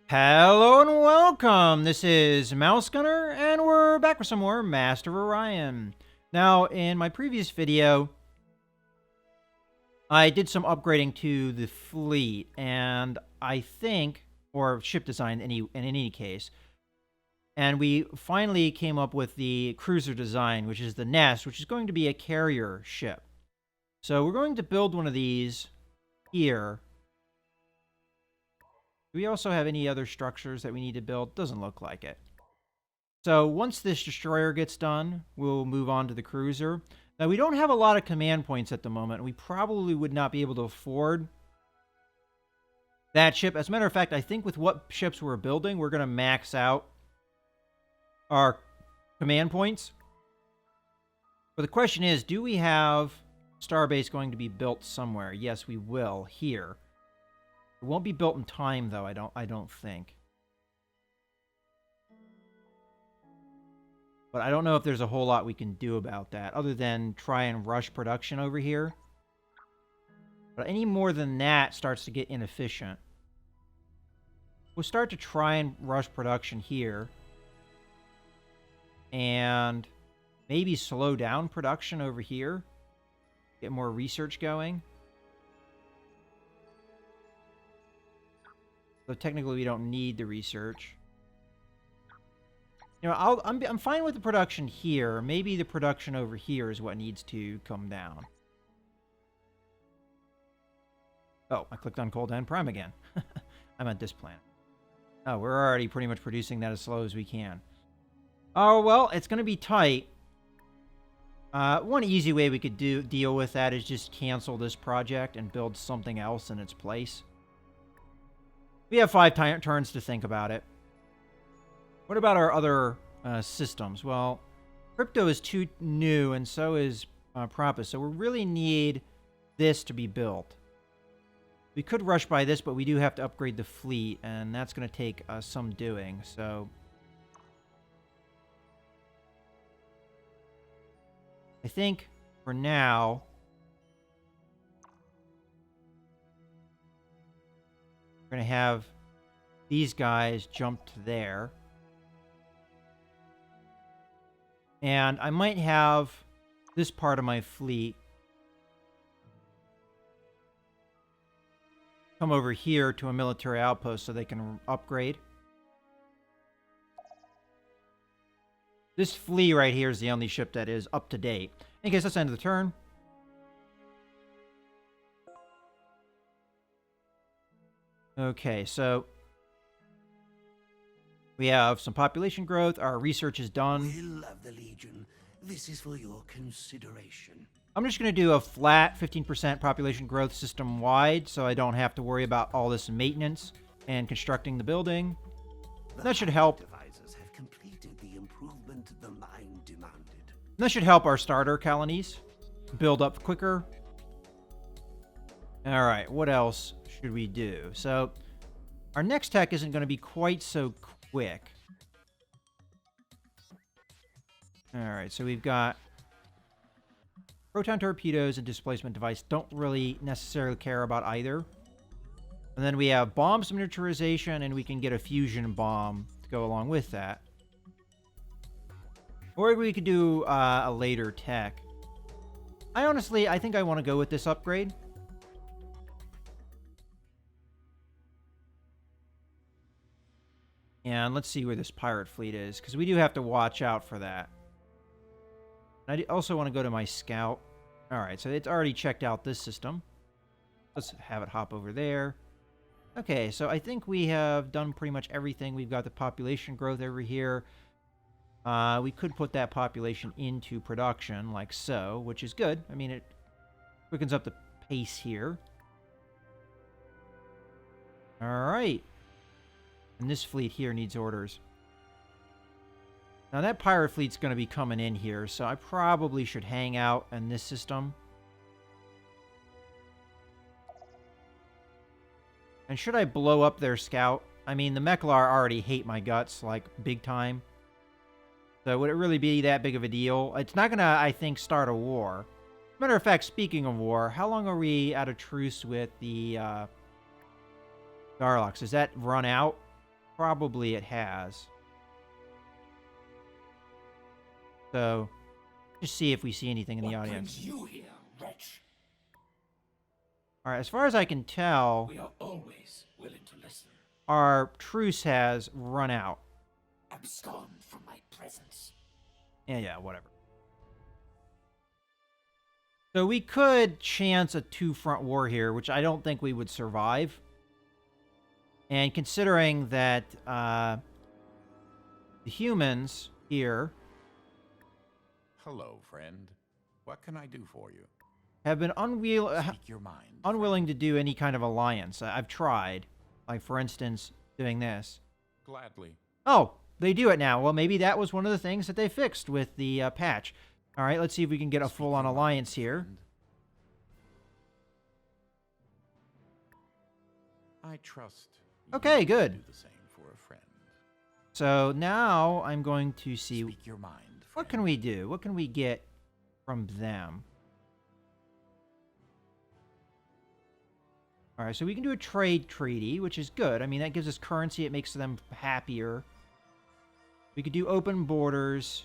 Hello and welcome. This is Mouse Gunner, and we're back with some more Master of Orion. Now, in my previous video, I did some upgrading to the fleet, and I think, or ship design in any case, and we finally came up with the cruiser design, which is the Nest, which is going to be a carrier ship. So we're going to build one of these here. Do we also have any other structures that we need to build? Doesn't look like it. So once this destroyer gets done, we'll move on to the cruiser. Now, we don't have a lot of command points at the moment. We probably would not be able to afford that ship. As a matter of fact, I think with what ships we're building, we're going to max out our command points. But the question is, do we have Starbase going to be built somewhere? Yes, we will, here. It won't be built in time, though, I don't think. But I don't know if there's a whole lot we can do about that, other than try and rush production over here. But any more than that starts to get inefficient. We'll start to try and rush production here. And maybe slow down production over here. Get more research going. So technically, we don't need the research. You know, I'm fine with the production here. Maybe the production over here is what needs to come down. Oh, I clicked on Cold End Prime again. I'm at this planet. Oh, we're already pretty much producing that as slow as we can. Oh, well, it's going to be tight. One easy way we could deal with that is just cancel this project and build something else in its place. We have 5 turns to think about it. What about our other systems? Well, Crypto is too new, and so is Propus. So we really need this to be built. We could rush by this, but we do have to upgrade the fleet, and that's going to take some doing. So I think for now, we're going to have these guys jump to there. And I might have this part of my fleet come over here to a military outpost so they can upgrade. This fleet right here is the only ship that is up to date. In case, that's the end of the turn. Okay, so we have some population growth. Our research is done. Will of the Legion, this is for your consideration. I'm just going to do a flat 15% population growth system-wide, so I don't have to worry about all this maintenance and constructing the building. That should help. Devisers have completed the improvement the mine demanded. That should help our starter colonies build up quicker. All right, what else should we do? So our next tech isn't going to be quite so quick. All right, so we've got proton torpedoes and displacement device. Don't really necessarily care about either. And then we have bombs miniaturization, and we can get a fusion bomb to go along with that. Or we could do a later tech. I think I want to go with this upgrade. And let's see where this pirate fleet is, because we do have to watch out for that. I also want to go to my scout. All right, so it's already checked out this system. Let's have it hop over there. Okay, so I think we have done pretty much everything. We've got the population growth over here. We could put that population into production like so, which is good. I mean, it quickens up the pace here. All right. And this fleet here needs orders. Now, that pirate fleet's going to be coming in here, so I probably should hang out in this system. And should I blow up their scout? I mean, the Meklar already hate my guts, like, big time. So would it really be that big of a deal? It's not going to, I think, start a war. Matter of fact, speaking of war, how long are we out of truce with the Garlox? Does that run out? probably it has. So, just see if we see anything in the audience. What brings you here, wretch? All right, as far as I can tell, We are always willing to listen. our truce has run out. Abscond from my presence. Yeah, whatever. So we could chance a two-front war here, which I don't think we would survive. And considering that the humans here Hello, friend. What can I do for you? have been Speak your mind. unwilling to do any kind of alliance. I've tried. Like, for instance, doing this. Gladly. Oh, they do it now. Well, maybe that was one of the things that they fixed with the patch. All right, let's see if we can get a full-on alliance here. I trust. Okay, you good. Do the same for a friend. So now I'm going to see Speak your mind. what Friend. can we do? What can we get from them? All right, so we can do a trade treaty, which is good. I mean, that gives us currency. It makes them happier. We could do open borders.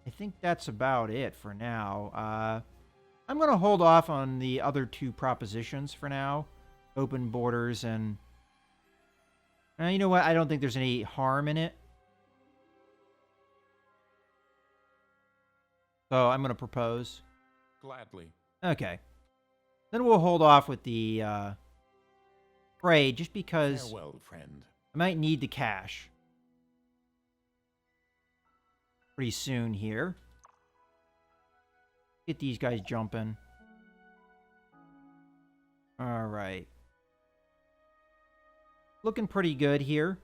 I think that's about it for now. I'm going to hold off on the other two propositions for now. Open borders and... you know what? I don't think there's any harm in it. So I'm going to propose. Gladly. Okay. Then we'll hold off with the trade just because Farewell, friend. I might need the cash pretty soon here. Get these guys jumping. All right. Looking pretty good here.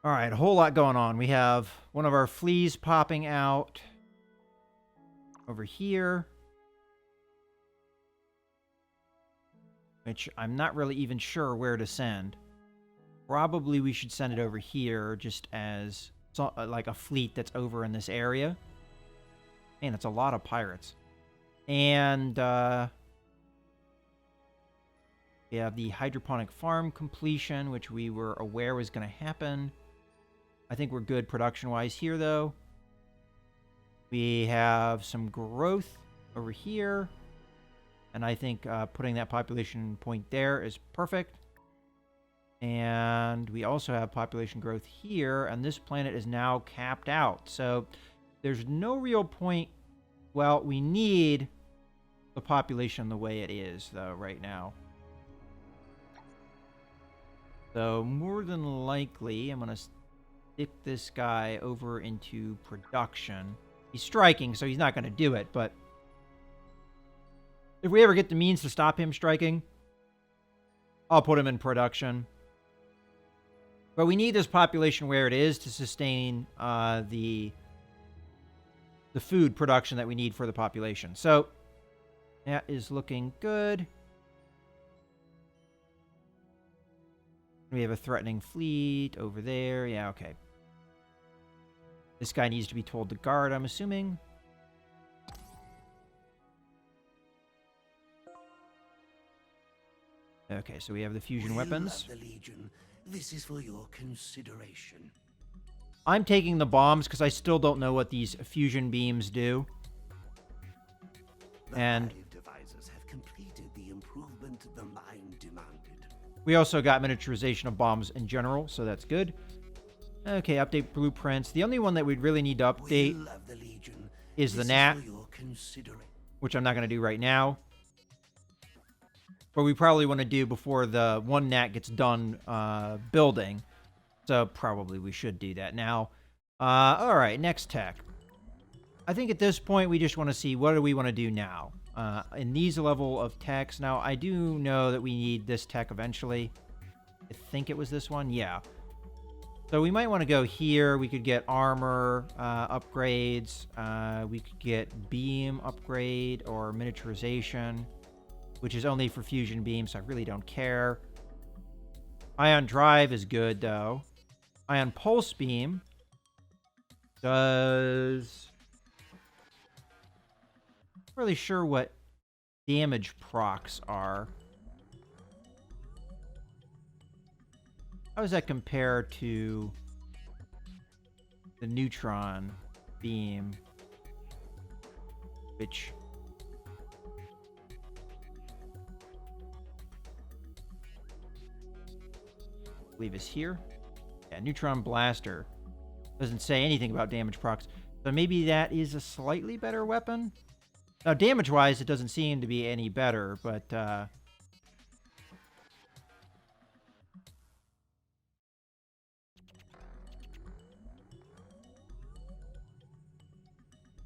All right, a whole lot going on. We have one of our fleas popping out over here, which I'm not really even sure where to send. Probably we should send it over here just as like a fleet that's over in this area. Man, it's a lot of pirates. And we have the hydroponic farm completion, which we were aware was going to happen. I think we're good production-wise here, though. We have some growth over here. And I think putting that population point there is perfect. And we also have population growth here. And this planet is now capped out. So there's no real point. Well, we need the population the way it is, though, right now. So more than likely, I'm going to stick this guy over into production. He's striking, so he's not going to do it, but if we ever get the means to stop him striking, I'll put him in production. But we need this population where it is to sustain the food production that we need for the population. So that is looking good. We have a threatening fleet over there. Yeah, okay. This guy needs to be told to guard, I'm assuming. Okay, so we have the fusion weapons. Of the Legion. This is for your consideration. I'm taking the bombs because I still don't know what these fusion beams do. The And hive devisers have completed the improvement the mine demanded. we also got miniaturization of bombs in general, so that's good. Okay, update blueprints. The only one that we'd really need to update Will of the Legion. is the This gnat, for your consideration. which I'm not going to do right now. But we probably want to do before the one gnat gets done building. So probably we should do that now. All right, next tech. I think at this point we just want to see what do we want to do now. In these level of techs. Now, I do know that we need this tech eventually. I think it was this one. Yeah. So we might want to go here. We could get armor upgrades. We could get beam upgrade or miniaturization, which is only for fusion beams, so I really don't care. Ion drive is good, though. Ion pulse beam. does... Not really sure what damage procs are. How does that compare to the neutron beam, which I believe is here? Yeah, neutron blaster. Doesn't say anything about damage procs. So maybe that is a slightly better weapon? Now, damage-wise, it doesn't seem to be any better, but...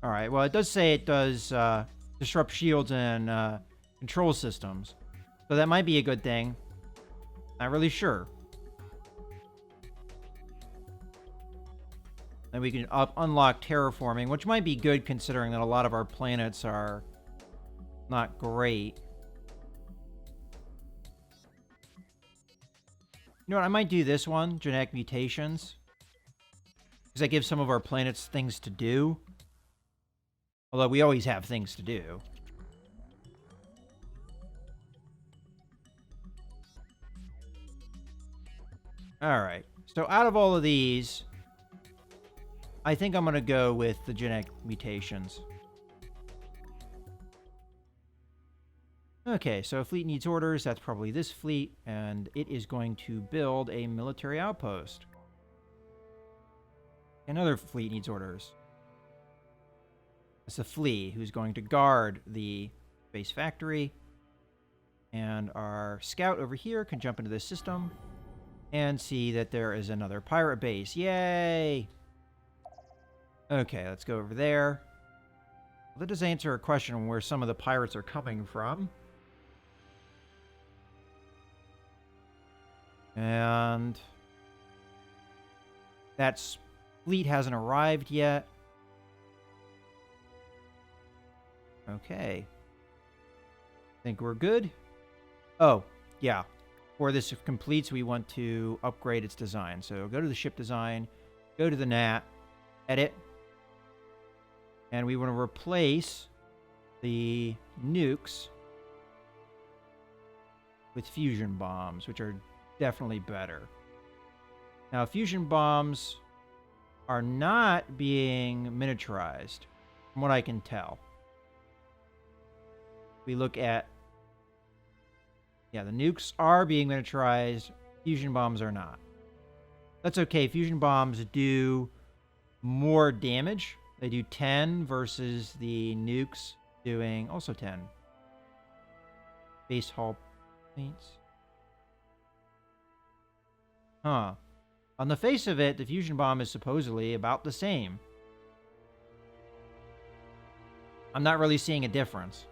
Alright, well, it does say it does disrupt shields and control systems. So that might be a good thing. Not really sure. Then we can unlock terraforming, which might be good considering that a lot of our planets are not great. You know what, I might do this one, genetic mutations. Because that gives some of our planets things to do. Although we always have things to do. Alright, so out of all of these, I think I'm going to go with the genetic mutations. Okay, so fleet needs orders. That's probably this fleet, and it is going to build a military outpost. Another fleet needs orders. It's a flea who's going to guard the base factory. And our scout over here can jump into this system and see that there is another pirate base. Yay! Okay, let's go over there. Well, that does answer a question on where some of the pirates are coming from. And that fleet hasn't arrived yet. Okay. Think we're good? Oh, yeah. Before this completes, we want to upgrade its design. So go to the ship design, go to the NAT, edit, and we want to replace the nukes with fusion bombs, which are definitely better. Now, fusion bombs are not being miniaturized, from what I can tell. We look at... Yeah, the nukes are being miniaturized. Fusion bombs are not. That's okay. Fusion bombs do more damage. They do 10 versus the nukes doing also 10. Base hull points. Huh. On the face of it, the fusion bomb is supposedly about the same. I'm not really seeing a difference.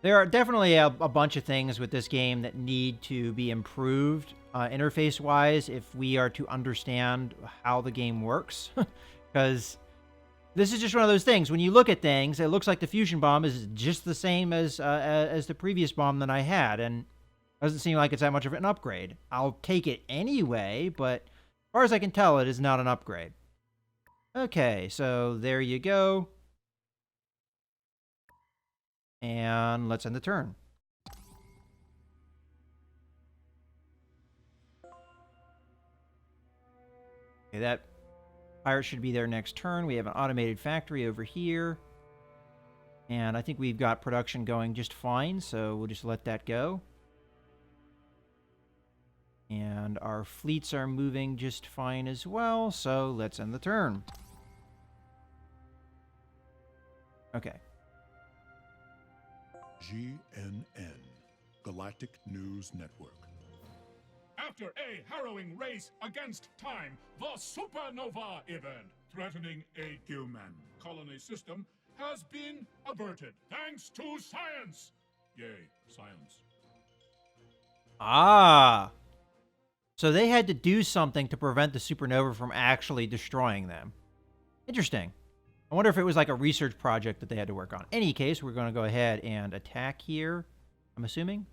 There are definitely a bunch of things with this game that need to be improved interface-wise if we are to understand how the game works. Because this is just one of those things. When you look at things, it looks like the fusion bomb is just the same as the previous bomb that I had, and it doesn't seem like it's that much of an upgrade. I'll take it anyway, but as far as I can tell, it is not an upgrade. Okay, so there you go. And let's end the turn. Okay, that pirate should be there next turn. We have an automated factory over here. And I think we've got production going just fine, so we'll just let that go. And our fleets are moving just fine as well, so let's end the turn. Okay. GNN, Galactic News Network. After a harrowing race against time, the supernova event threatening a human colony system has been averted thanks to science. Yay, science. Ah. So they had to do something to prevent the supernova from actually destroying them. Interesting. I wonder if it was like a research project that they had to work on. In any case, we're going to go ahead and attack here, I'm assuming.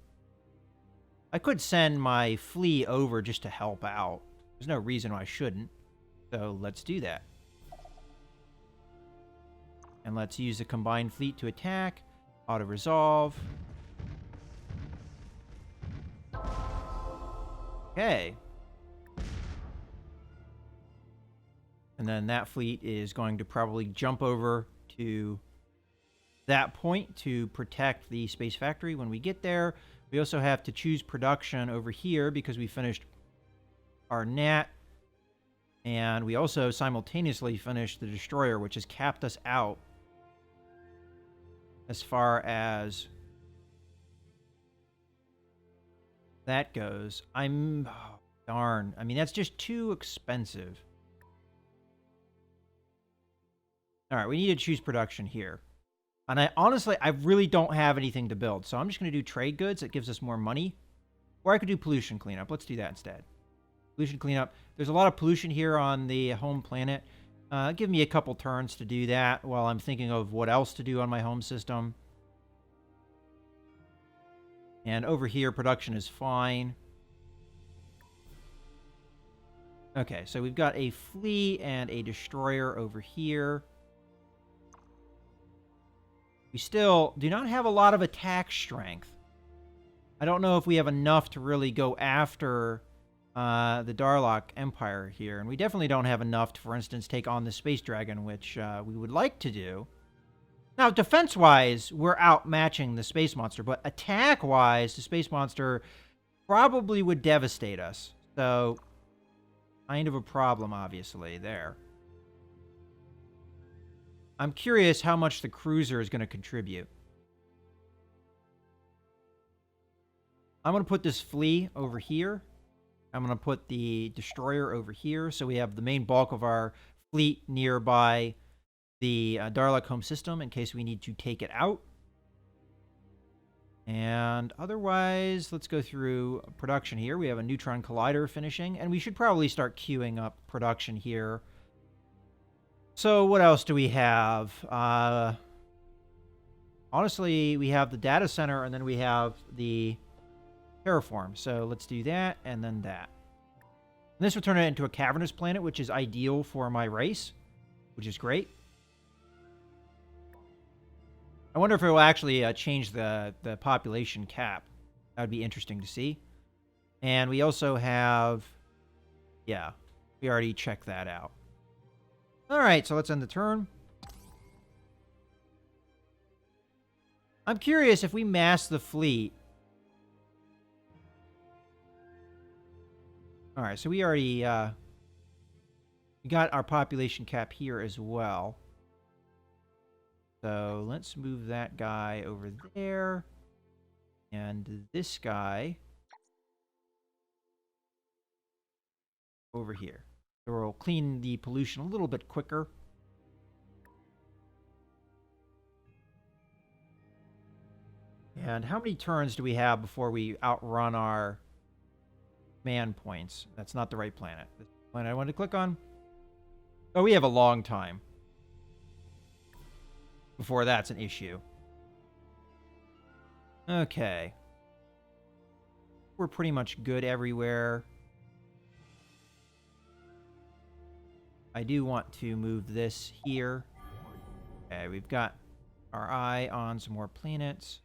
I could send my fleet over just to help out. There's no reason why I shouldn't. So let's do that. And let's use the combined fleet to attack. Auto-resolve. Okay. And then that fleet is going to probably jump over to that point to protect the space factory when we get there. We also have to choose production over here because we finished our NAT. And we also simultaneously finished the destroyer, which has capped us out as far as that goes. Oh, darn. I mean, that's just too expensive. All right, we need to choose production here. And I really don't have anything to build. So I'm just going to do trade goods. That gives us more money. Or I could do pollution cleanup. Let's do that instead. Pollution cleanup. There's a lot of pollution here on the home planet. Give me a couple turns to do that while I'm thinking of what else to do on my home system. And over here, production is fine. Okay, so we've got a fleet and a destroyer over here. We still do not have a lot of attack strength. I don't know if we have enough to really go after the Darlock Empire here. And we definitely don't have enough to, for instance, take on the Space Dragon, which we would like to do. Now, defense-wise, we're outmatching the Space Monster. But attack-wise, the Space Monster probably would devastate us. So, kind of a problem, obviously, there. I'm curious how much the cruiser is going to contribute. I'm going to put this flea over here. I'm going to put the destroyer over here. So we have the main bulk of our fleet nearby the Darlock home system in case we need to take it out. And otherwise, let's go through production here. We have a neutron collider finishing. And we should probably start queuing up production here. So what else do we have? Honestly, we have the data center and then we have the terraform. So let's do that and then that. And this will turn it into a cavernous planet, which is ideal for my race, which is great. I wonder if it will actually change the population cap. That would be interesting to see. And we also have... Yeah, we already checked that out. Alright, so let's end the turn. I'm curious if we mass the fleet. Alright, so we already we got our population cap here as well. So let's move that guy over there. And this guy over here. So we'll clean the pollution a little bit quicker. And how many turns do we have before we outrun our man points? That's not the right planet. The planet I wanted to click on. Oh, we have a long time before that's an issue. Okay. We're pretty much good everywhere. I do want to move this here. Okay, we've got our eye on some more planets.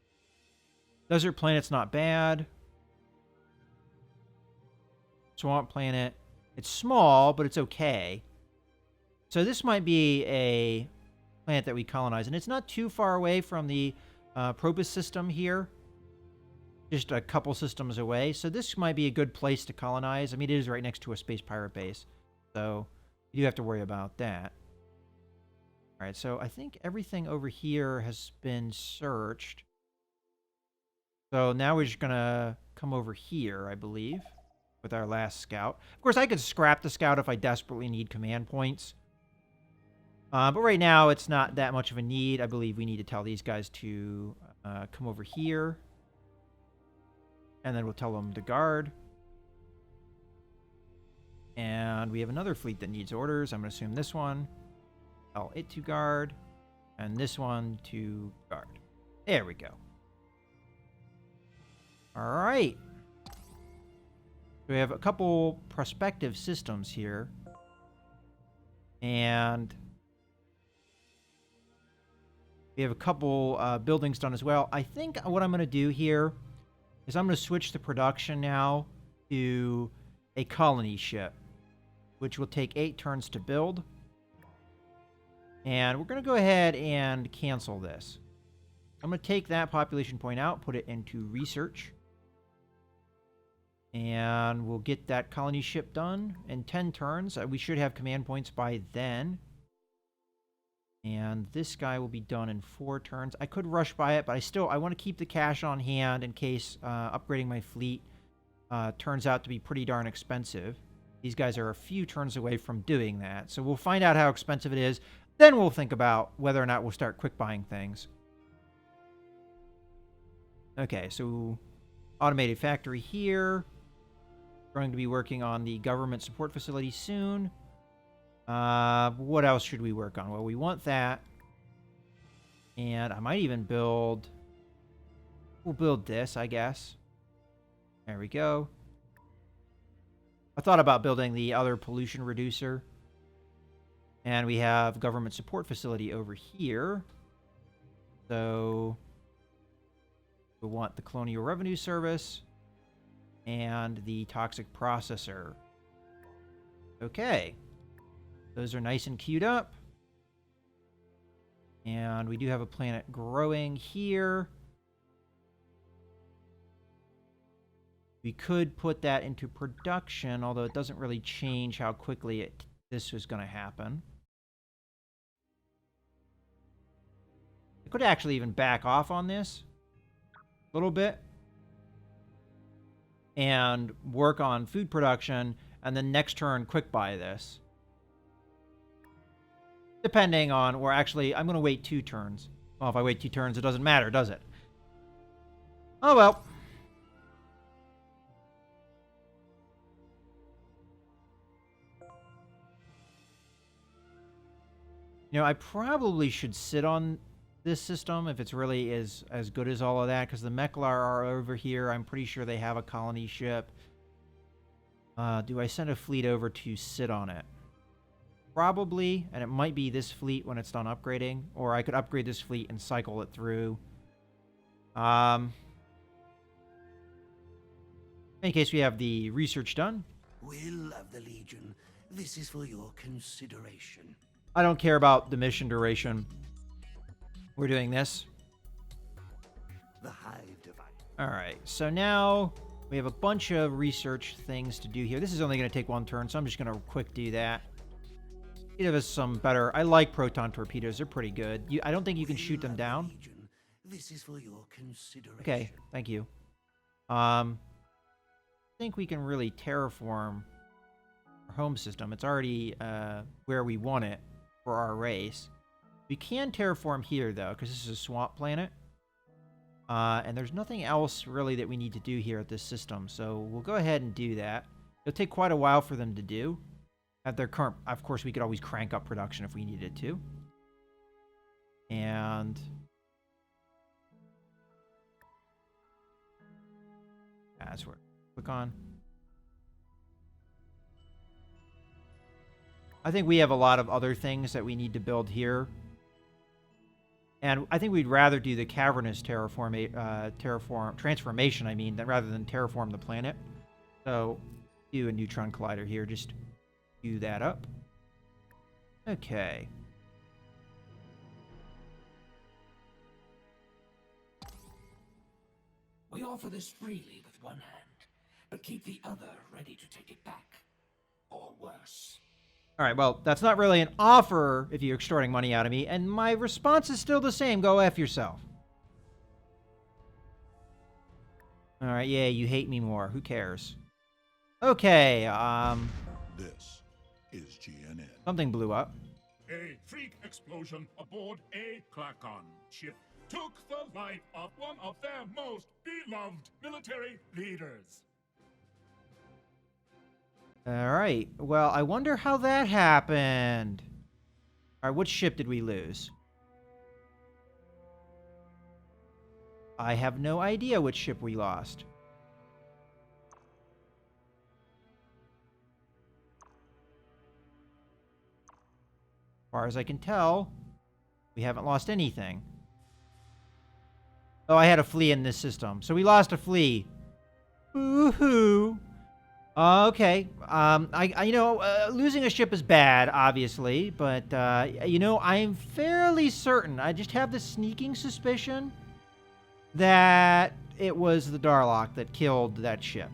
Desert planet's not bad. Swamp planet. It's small, but it's okay. So this might be a planet that we colonize. And it's not too far away from the Probus system here. Just a couple systems away. So this might be a good place to colonize. I mean, it is right next to a space pirate base. So you do have to worry about that. All right, so I think everything over here has been searched. So now we're just going to come over here, I believe, with our last scout. Of course, I could scrap the scout if I desperately need command points. But right now, it's not that much of a need. I believe we need to tell these guys to come over here. And then we'll tell them to guard. And we have another fleet that needs orders. I'm going to assume this one. Tell it to guard. And this one to guard. There we go. All right. We have a couple prospective systems here. And we have a couple buildings done as well. I think what I'm going to do here is I'm going to switch the production now to a colony ship, which will take 8 turns to build. And we're going to go ahead and cancel this. I'm going to take that population point out, put it into research. And we'll get that colony ship done in 10 turns. We should have command points by then. And this guy will be done in 4 turns. I could rush by it, but I want to keep the cash on hand in case upgrading my fleet turns out to be pretty darn expensive. These guys are a few turns away from doing that. So we'll find out how expensive it is. Then we'll think about whether or not we'll start quick buying things. Okay, so automated factory here. Going to be working on the government support facility soon. What else should we work on? Well, we want that. And I might even build... We'll build this, I guess. There we go. I thought about building the other pollution reducer. And we have government support facility over here. So we want the Colonial Revenue Service and the toxic processor. Okay. Those are nice and queued up. And we do have a planet growing here. We could put that into production, although it doesn't really change how quickly this is going to happen. I could actually even back off on this a little bit and work on food production, and then next turn quick buy this. Depending on, or actually, I'm going to wait 2 turns. Well, if I wait 2 turns, it doesn't matter, does it? Oh, well. You know, I probably should sit on this system if it's really as good as all of that, because the Meklar are over here. I'm pretty sure they have a colony ship. Do I send a fleet over to sit on it? Probably, and it might be this fleet when it's done upgrading, or I could upgrade this fleet and cycle it through. In any case, we have the research done. Will of the Legion, this is for your consideration. I don't care about the mission duration. We're doing this. The Hive device. All right, so now we have a bunch of research things to do here. This is only going to take 1 turn, so I'm just going to quick do that. Give us some better... I like proton torpedoes. They're pretty good. I don't think you can shoot them down. Legion, this is for your consideration. Okay, thank you. I think we can really terraform our home system. It's already where we want it for our race. We can terraform here, though, because this is a swamp planet. And there's nothing else, really, that we need to do here at this system. So we'll go ahead and do that. It'll take quite a while for them to do. At their current... Of course, we could always crank up production if we needed to. And... that's where... Click on. I think we have a lot of other things that we need to build here. And I think we'd rather do the cavernous transformation, I mean, rather than terraform the planet. So, do a neutron collider here. Just do that up. Okay. We offer this freely with one hand, but keep the other ready to take it back. Or worse. All right, well, that's not really an offer if you're extorting money out of me, and my response is still the same. Go F yourself. All right, yeah, you hate me more. Who cares? Okay, This is GNN. something blew up. A freak explosion aboard a Klackon ship took the life of one of their most beloved military leaders. All right, well, I wonder how that happened. All right, which ship did we lose? I have no idea which ship we lost. far as I can tell, we haven't lost anything. Oh, I had a flea in this system. So we lost a flea. Woohoo. Okay. Losing a ship is bad, obviously. But, I'm fairly certain. I just have this sneaking suspicion that it was the Darlock that killed that ship.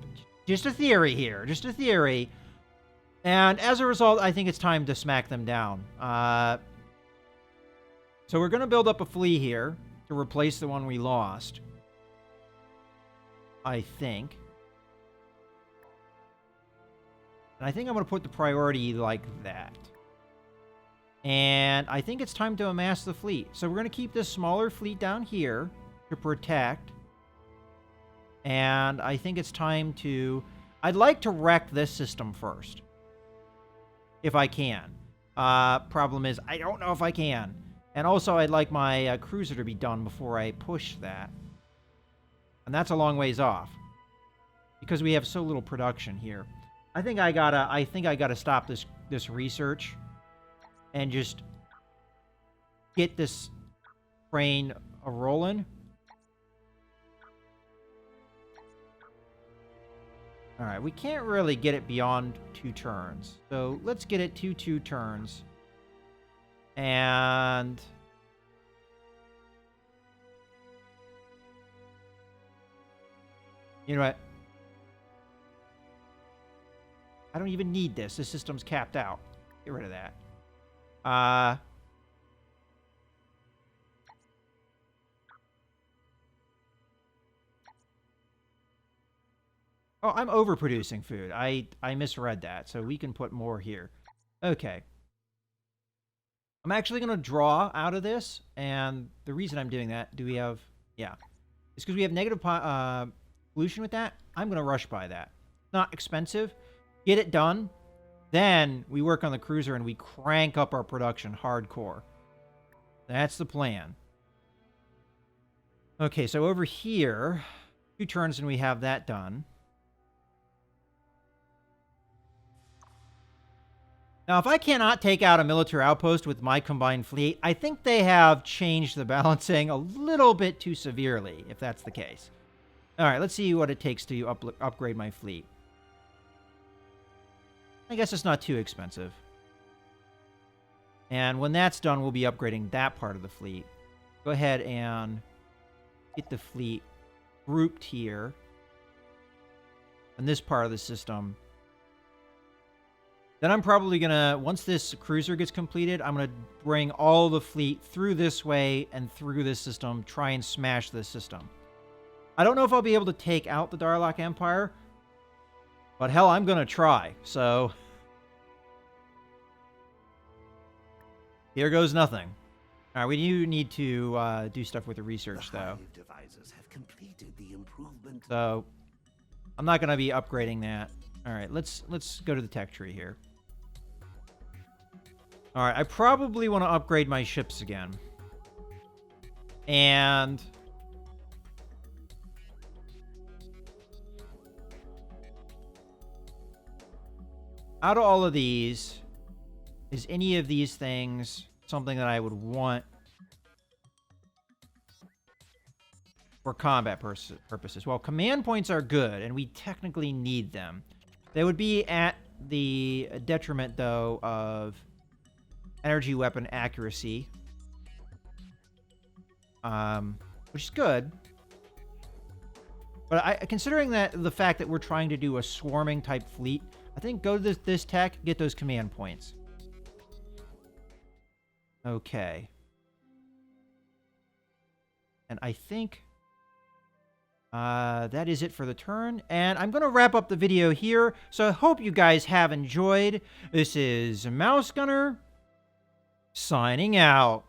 Just a theory here. Just a theory. And as a result, I think it's time to smack them down. So we're going to build up a flea here to replace the one we lost. I think. And I think I'm going to put the priority like that. And I think it's time to amass the fleet. So we're going to keep this smaller fleet down here to protect. And I think it's time to... I'd like to wreck this system first. If I can. Problem is, I don't know if I can. And also, I'd like my cruiser to be done before I push that. And that's a long ways off. Because we have so little production here. I think I gotta stop this research. And just get this train a-rolling. Alright, we can't really get it beyond 2 turns. So, let's get it to 2 turns. And... you know what? I don't even need this. This system's capped out. Get rid of that. Oh, I'm overproducing food. I misread that, so we can put more here. Okay. I'm actually going to draw out of this, and the reason I'm doing that, do we have... yeah. It's because we have negative pollution with that. I'm going to rush by that. Not expensive. Get it done. Then we work on the cruiser and we crank up our production hardcore. That's the plan. Okay, so over here, 2 turns and we have that done. Now, if I cannot take out a military outpost with my combined fleet, I think they have changed the balancing a little bit too severely, if that's the case. All right, let's see what it takes to upgrade my fleet. I guess it's not too expensive. And when that's done, we'll be upgrading that part of the fleet. Go ahead and get the fleet grouped here. And this part of the system. Then I'm probably going to, once this cruiser gets completed, I'm going to bring all the fleet through this way and through this system, try and smash this system. I don't know if I'll be able to take out the Darlock Empire, but hell, I'm going to try, so... here goes nothing. Alright, we do need to do stuff with the research, though. Have completed the improvement. So, I'm not going to be upgrading that. Alright, let's go to the tech tree here. Alright, I probably want to upgrade my ships again. And... out of all of these, is any of these things something that I would want for combat purposes? Well, command points are good, and we technically need them. They would be at the detriment, though, of energy weapon accuracy, which is good. But considering that the fact that we're trying to do a swarming type fleet, I think go to this tech, get those command points. Okay. And I think that is it for the turn. And I'm going to wrap up the video here. So I hope you guys have enjoyed. This is Mouse Gunner signing out.